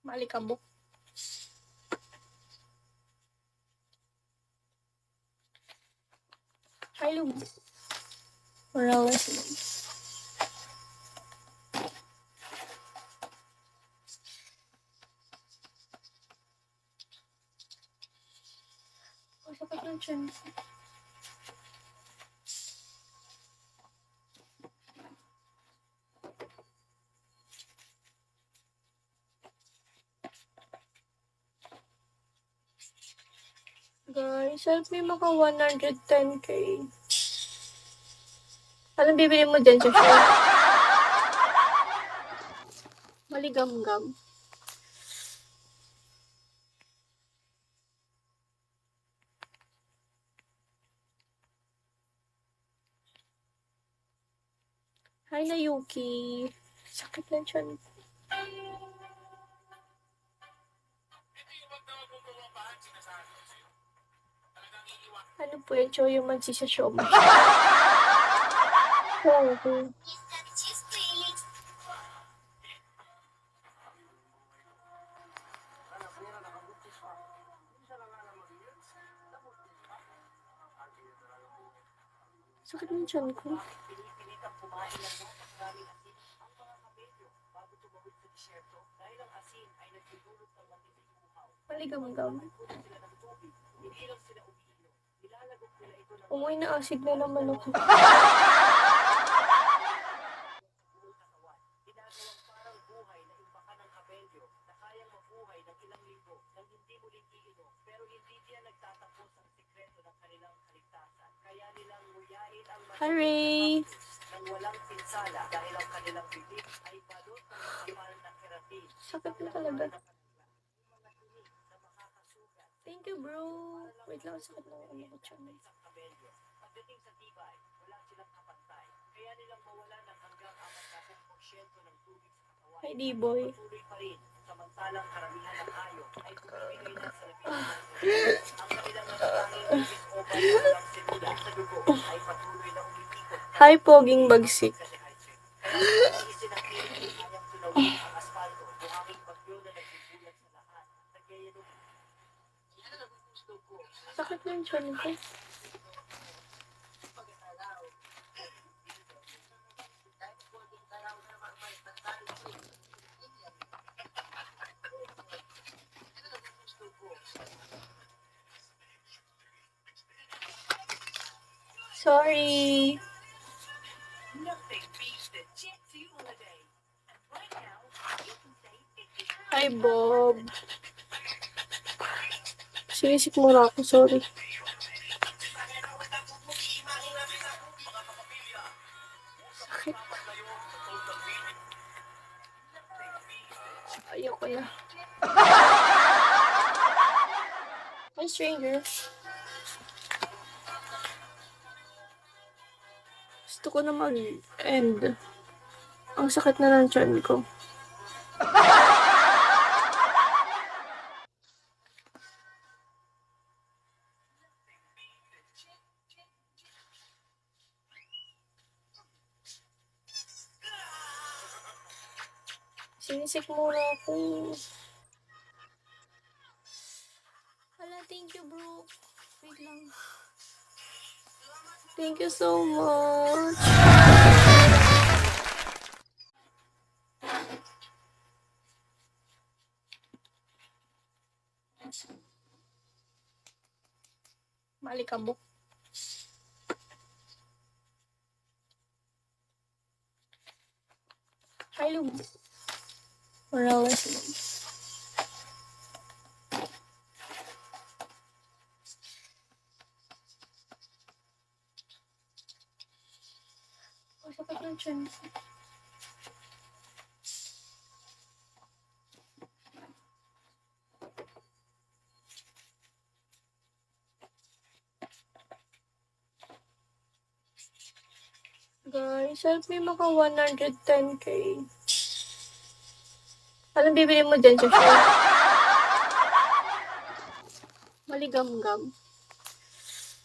Malikabok. Hi, Lube. Morales. Sakit ng tiyan. Guys, help me maka 110k. Anong bibili mo dyan sa shop? Maligam-gam. Hi na Yuki. Sakit ng tiyan. Ano po yan? Choyo man si sa shop. Okay. Sakit ng tiyan ko. Maligam-gam. Umuwi na acid na naman ako. Hi, Ray. Sakit na talaga. Thank you, bro. Wait lang, sakit na ako ng tiyan. Hi, D-boy. Hi, poging bagsik. Sakit na yung tiyan ko. Sorry. Hi, Bob. Sinisik mo na ako, sorry. Sakit. Ayoko na. Hi, stranger. Gusto ko na mag-end. Ang sakit na ng tiyan ko. Sinisik muna ako. Hala, thank you, bro. Wait lang. Thank you so much. Malikabok. Hi, Lube. Morales. Sakit ng tiyan. Guys, help me maka 110k. Anong bibili mo dyan sa shop? Maligam-gam.